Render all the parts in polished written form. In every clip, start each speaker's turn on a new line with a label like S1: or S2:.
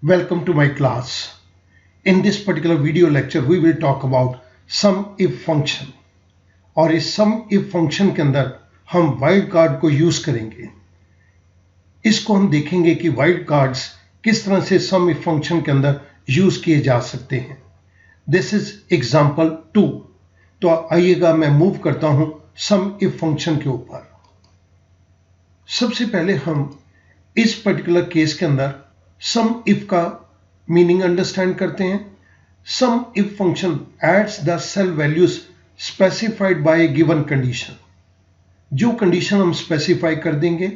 S1: Welcome to my class. In this particular video lecture, we will talk about sum if function. और इस sum if function के अंदर हम wild card को use करेंगे. इसको हम देखेंगे कि वाइल्ड कार्ड्स किस तरह से sum if function के अंदर यूज किए जा सकते हैं. This is example 2. तो आइएगा मैं मूव करता हूं sum if function के ऊपर. सबसे पहले हम इस पर्टिकुलर केस के अंदर सम इफ का मीनिंग अंडरस्टैंड करते हैं. Sum if function adds the cell values specified by a given condition. जो कंडीशन हम स्पेसिफाई कर देंगे,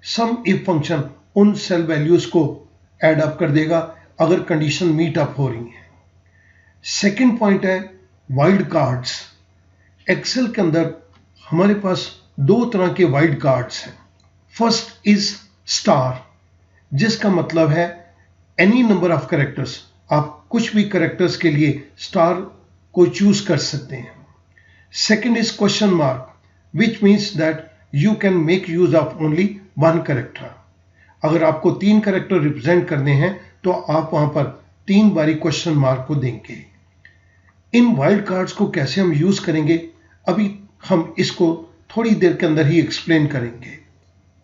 S1: सम इफ फंक्शन उन सेल वैल्यूज को ऐड अप कर देगा अगर कंडीशन मीट अप हो रही है. सेकंड पॉइंट है वाइल्ड कार्ड्स. एक्सेल के अंदर हमारे पास दो तरह के वाइल्ड कार्ड्स हैं. फर्स्ट इज स्टार, जिसका मतलब है एनी नंबर ऑफ कैरेक्टर्स. आप कुछ भी कैरेक्टर्स के लिए स्टार को चूज कर सकते हैं. Second is question mark, which means that you can make use of only one character. अगर आपको 3 कैरेक्टर रिप्रेजेंट करने हैं तो आप वहां पर 3 बारी क्वेश्चन मार्क को देंगे. इन वाइल्ड कार्ड्स को कैसे हम यूज करेंगे, अभी हम इसको थोड़ी देर के अंदर ही एक्सप्लेन करेंगे.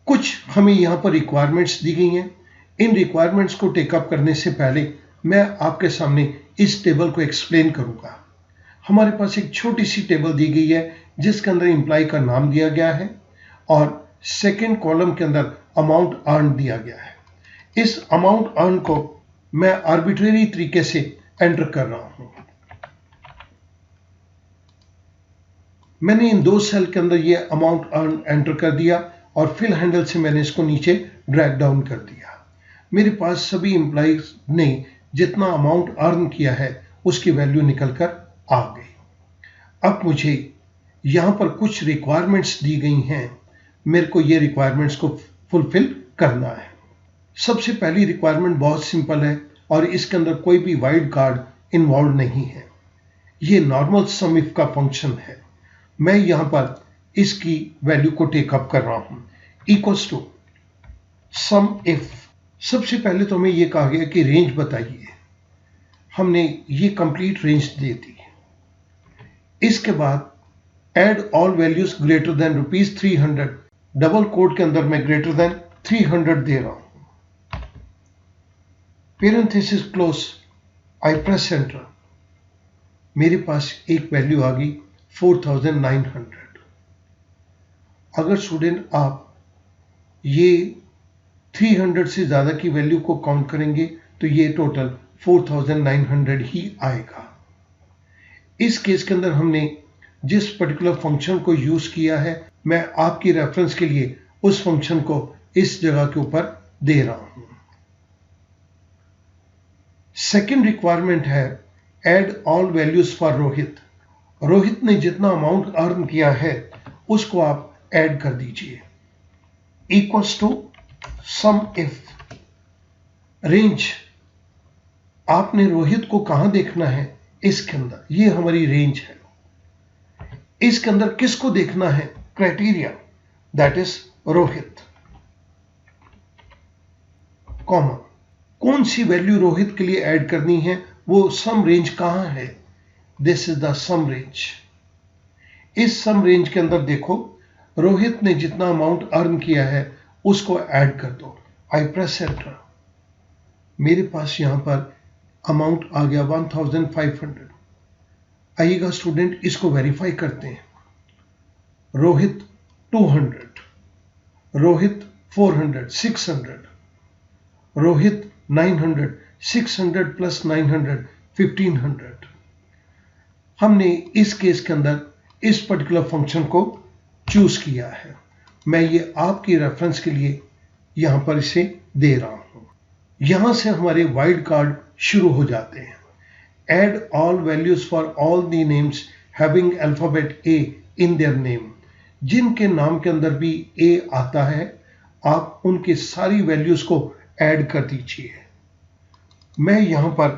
S1: कुछ हमें यहां पर रिक्वायरमेंट्स दी गई हैं. इन रिक्वायरमेंट्स को टेकअप करने से पहले मैं आपके सामने इस टेबल को एक्सप्लेन करूंगा. हमारे पास एक छोटी सी टेबल दी गई है जिसके अंदर एम्प्लॉय का नाम दिया गया है और सेकंड कॉलम के अंदर अमाउंट अर्न दिया गया है. इस अमाउंट अर्न को मैं आर्बिट्रेरी तरीके से एंटर कर रहा हूं. मैंने इन 2 सेल के अंदर ये अमाउंट अर्न एंटर कर दिया और फिल हैंडल से मैंने इसको नीचे ड्रैग डाउन कर दिया. मेरे पास सभी एम्प्लॉइज ने जितना अमाउंट अर्न किया है उसकी वैल्यू निकलकर आ गई. अब मुझे यहां पर कुछ रिक्वायरमेंट्स दी गई हैं. मेरे को ये रिक्वायरमेंट्स को फुलफिल करना है. सबसे पहली रिक्वायरमेंट बहुत सिंपल है और इसके अंदर कोई भी वाइल्ड कार्ड इन्वॉल्व नहीं है. ये नॉर्मल सम इफ का फंक्शन है. मैं यहां पर इसकी वैल्यू को टेकअप कर रहा हूं. Equals to sum if. सबसे पहले तो हमें यह कहा गया कि रेंज बताइए. हमने ये कंप्लीट रेंज दे दी. इसके बाद add all values greater than ₹300. Double quote के अंदर मैं ग्रेटर देन 300 दे रहा हूं. Parenthesis close, I press enter. मेरे पास एक वैल्यू आ गई 4900. अगर स्टूडेंट आप ये 300 से ज्यादा की वैल्यू को काउंट करेंगे तो ये टोटल 4900 ही आएगा. इस केस के अंदर हमने जिस पर्टिकुलर फंक्शन को यूज किया है, मैं आपकी रेफरेंस के लिए उस फंक्शन को इस जगह के ऊपर दे रहा हूं. सेकंड रिक्वायरमेंट है add all values for Rohit. Rohit ने जितना अमाउंट अर्न किया है उसको आप ऐड कर दीजिए. Equals to sum if range. आपने रोहित को कहां देखना है, इसके अंदर. ये हमारी रेंज है. इसके अंदर किसको देखना है, criteria, that is Rohit. Comma, कौन सी वैल्यू रोहित के लिए ऐड करनी है, वो सम रेंज कहां है. This is the sum range. इस सम रेंज के अंदर देखो, रोहित ने जितना अमाउंट अर्न किया है उसको ऐड कर दो. आई प्रेस एंटर. मेरे पास यहां पर अमाउंट आ गया 1500. आइएगा स्टूडेंट, इसको वेरीफाई करते हैं. रोहित 200, रोहित 400, 600, रोहित 900, 600 प्लस 900, 1500. हमने इस केस के अंदर इस पर्टिकुलर फंक्शन को चूज किया है. मैं ये आपकी रेफरेंस के लिए यहां पर इसे दे रहा हूं. यहां से हमारे वाइल्ड कार्ड शुरू हो जाते हैं. Add all values for all the names having alphabet A in their name. जिनके नाम के अंदर भी ए आता है, आप उनकी सारी वैल्यूज को ऐड कर दीजिए. मैं यहां पर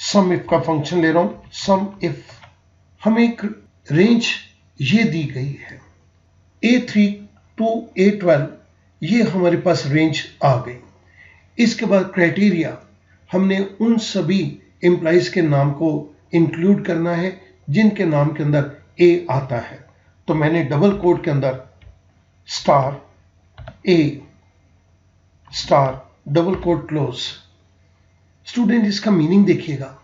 S1: सम इफ का फंक्शन ले रहा हूं. Sum if. हमें एक रेंज ये दी गई है A3 to A12. ये हमारे पास रेंज आ गई. इसके बाद क्राइटेरिया, हमने उन सभी एम्प्लॉइज के नाम को इंक्लूड करना है जिनके नाम के अंदर ए आता है। तो मैंने डबल कोट के अंदर star A star double quote close. Student इसका मीनिंग देखिएगा,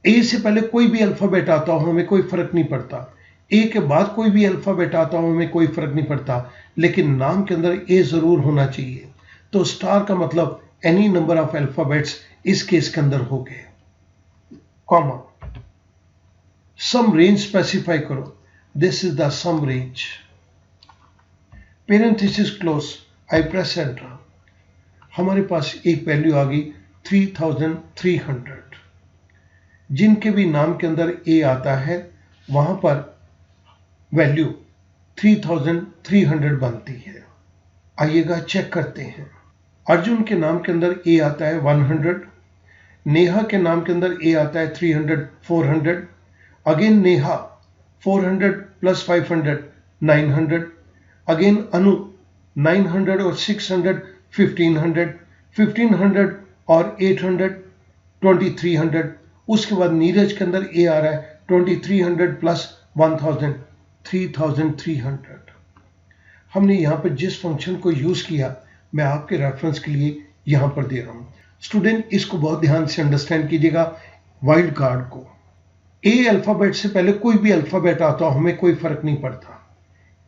S1: ए से पहले कोई भी अल्फाबेट आता हो हमें कोई फर्क नहीं पड़ता, ए के बाद कोई भी अल्फाबेट आता हो हमें कोई फर्क नहीं पड़ता, लेकिन नाम के अंदर ए जरूर होना चाहिए। तो स्टार का मतलब एनी नंबर ऑफ अल्फाबेट्स इस केस के अंदर हो गए। कॉमा, सम रेंज स्पेसिफाई करो, this is the sum range. Parenthesis close, I press enter. हमारे पास एक वैल्यू आ गई 3300। जिनके भी नाम के अंदर ए आता है वहां पर वैल्यू 3300 बनती है। आइएगा चेक करते हैं। अर्जुन के नाम के अंदर ए आता है 100, नेहा के नाम के अंदर ए आता है 300 400, अगेन नेहा 400 प्लस 500 900, अगेन अनु 900 और 600 1500, 1500 और 800 2300। उसके बाद नीरज के अंदर ए आ रहा है 2300 प्लस 1000 3300। हमने यहां पर जिस फंक्शन को यूज किया मैं आपके रेफरेंस के लिए यहां पर दे रहा हूं। स्टूडेंट इसको बहुत ध्यान से अंडरस्टैंड कीजिएगा। वाइल्ड कार्ड को ए अल्फाबेट से पहले कोई भी अल्फाबेट आता हो हमें कोई फर्क नहीं पड़ता,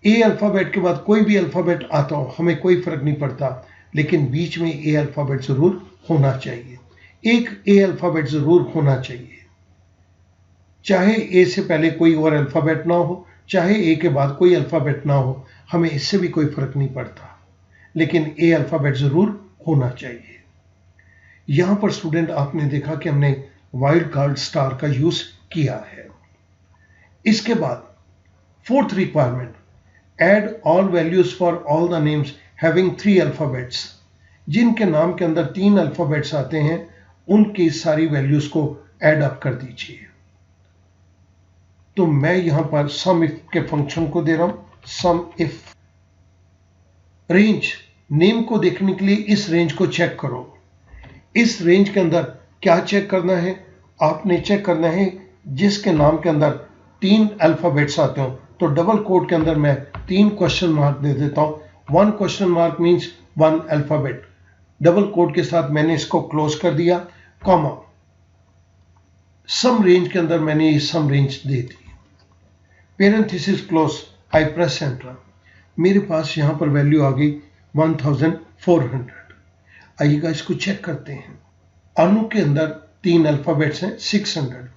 S1: ए अल्फाबेट के बाद कोई भी अल्फाबेट आता हो हमें कोई फर्क नहीं पड़ता, लेकिन बीच में ए अल्फाबेट जरूर होना चाहिए, एक ए अल्फाबेट जरूर होना चाहिए। चाहे ए से पहले कोई और अल्फाबेट ना हो, चाहे ए के बाद कोई अल्फाबेट ना हो, हमें इससे भी कोई फर्क नहीं पड़ता, लेकिन ए अल्फाबेट जरूर होना चाहिए। यहां पर स्टूडेंट आपने देखा कि हमने वाइल्ड कार्ड स्टार का यूज किया है। इसके बाद fourth requirement, add all values for all the names having 3 alphabets. जिनके नाम के अंदर 3 अल्फाबेट्स आते हैं उनकी सारी वैल्यूज को ऐड अप कर दीजिए। तो मैं यहां पर सम इफ के फंक्शन को दे रहा हूं, सम इफ। रेंज, नेम को देखने के लिए इस रेंज को चेक करो। इस रेंज के अंदर क्या चेक करना है, आपने चेक करना है जिसके नाम के अंदर 3 अल्फाबेट्स आते हो। तो डबल कोट के अंदर मैं 3 क्वेश्चन मार्क दे देता हूं। 1 question mark means 1 alphabet. Double quote के साथ मैंने इसको क्लोज कर दिया, कॉमा। सम रेंज के अंदर मैंने ये सम रेंज दे दी। Parenthesis close, I press enter. मेरे पास यहां पर वैल्यू आ गई 1400। आइएगा इसको चेक करते हैं। अनु के अंदर 3 अल्फाबेट्स हैं 600,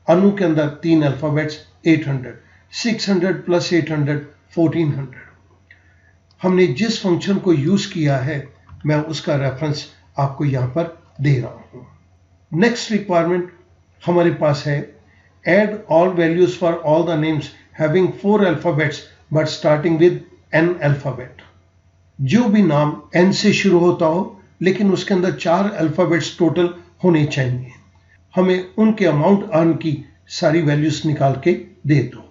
S1: अनु के अंदर 3 अल्फाबेट्स 800, 600 प्लस 800 1400। हमने जिस फंक्शन को यूज किया है मैं उसका रेफरेंस आपको यहां पर दे रहा हूं। नेक्स्ट रिक्वायरमेंट हमारे पास है, add all values for all the names having 4 alphabets but starting with n alphabet. जो भी नाम n से शुरू होता हो लेकिन उसके अंदर 4 अल्फाबेट्स टोटल होने चाहिए। हमें उनके अमाउंट अर्न की सारी वैल्यूज निकाल के दे दो।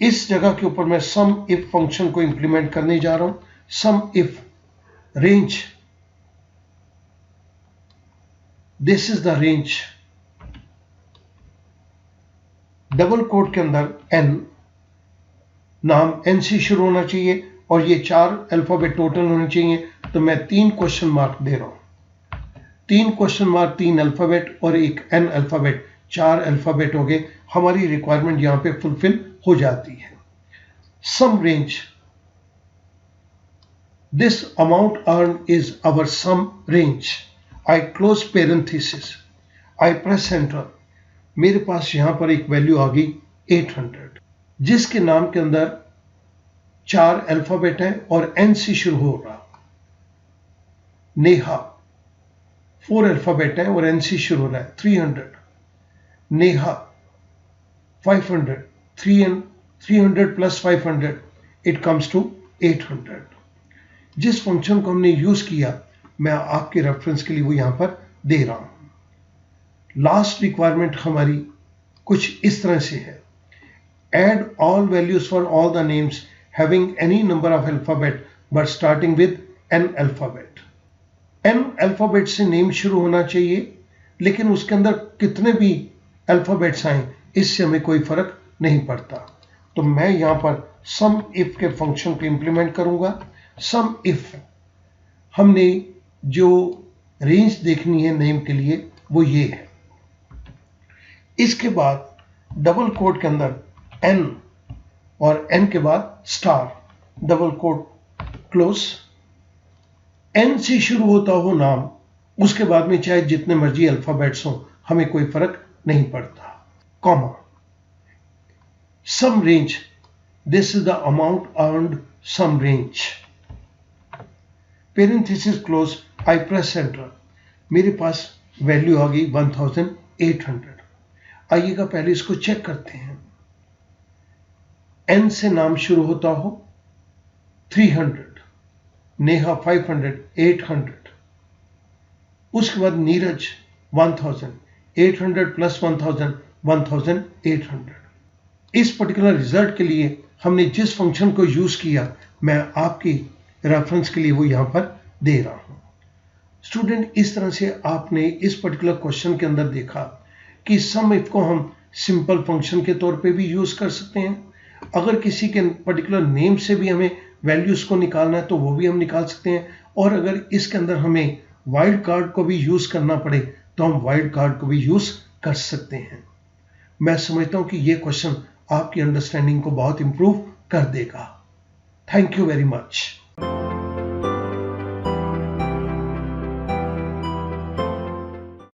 S1: इस जगह के ऊपर मैं सम इफ फंक्शन को इंप्लीमेंट करने जा रहा हूं। Sum if range, this is the range. Double quote के अंदर n, नाम n से शुरू होना चाहिए और ये 4 अल्फाबेट टोटल होने चाहिए। तो मैं 3 क्वेश्चन मार्क दे रहा हूं। 3 क्वेश्चन मार्क 3 अल्फाबेट और एक n अल्फाबेट, 4 अल्फाबेट हो गए। हमारी रिक्वायरमेंट यहां पे फुलफिल हो जाती है। Sum range, this amount earn is our sum range. I close parenthesis, I press enter. मेरे पास यहां पर एक वैल्यू आ गई 800, जिसके नाम के अंदर 4 अल्फाबेट हैं और n से शुरू हो रहा। नेहा 4 अल्फाबेट हैं और n से शुरू हो रहा है 300। Neha 500, 300 plus 500 it comes to 800। जिस फंक्शन को हमने यूज किया मैं आपके रेफरेंस के लिए वो यहां पर दे रहा हूं। लास्ट रिक्वायरमेंट हमारी कुछ इस तरह से है, add all values for all the names having any number of alphabet but starting with n alphabet। n alphabet से नेम शुरू होना चाहिए, लेकिन उसके अंदर कितने भी अल्फाबेट्स आए इससे हमें कोई फर्क नहीं पड़ता। तो मैं यहां पर सम इफ के फंक्शन को इंप्लीमेंट करूंगा। सम इफ हमने जो रेंज देखनी है नेम के लिए वो ये है। इसके बाद डबल कोट के अंदर n और n के बाद star, double quote close, n से शुरू होता हो नाम, उसके बाद में चाहे जितने मर्जी अल्फाबेट्स हो हमें कोई फर्क नहीं पड़ता, comma, sum range, this is the amount earned sum range, parenthesis close, I press enter, मेरे पास वैल्यू आ गई 1800। आइएगा पहले इसको चेक करते हैं। n से नाम शुरू होता हो 300, नेहा 500, 800, उसके बाद नीरज 1000, 800 प्लस 1000, 1800। इस पर्टिकुलर रिजल्ट के लिए हमने जिस फंक्शन को यूज किया मैं आपकी रेफरेंस के लिए वो यहां पर दे रहा हूं। स्टूडेंट, इस तरह से आपने इस पर्टिकुलर क्वेश्चन के अंदर देखा कि सम इफ को हम सिंपल फंक्शन के तौर पे भी यूज कर सकते हैं। अगर किसी के पर्टिकुलर नेम से भी हमें वैल्यूज को निकालना है तो वो भी हम निकाल सकते हैं, और अगर इसके अंदर हमें वाइल्ड कार्ड को भी यूज करना पड़े तो हम वाइल्ड कार्ड को भी यूज कर सकते हैं। मैं समझता हूं कि ये क्वेश्चन आपकी अंडरस्टैंडिंग को बहुत इंप्रूव कर देगा। Thank you very much.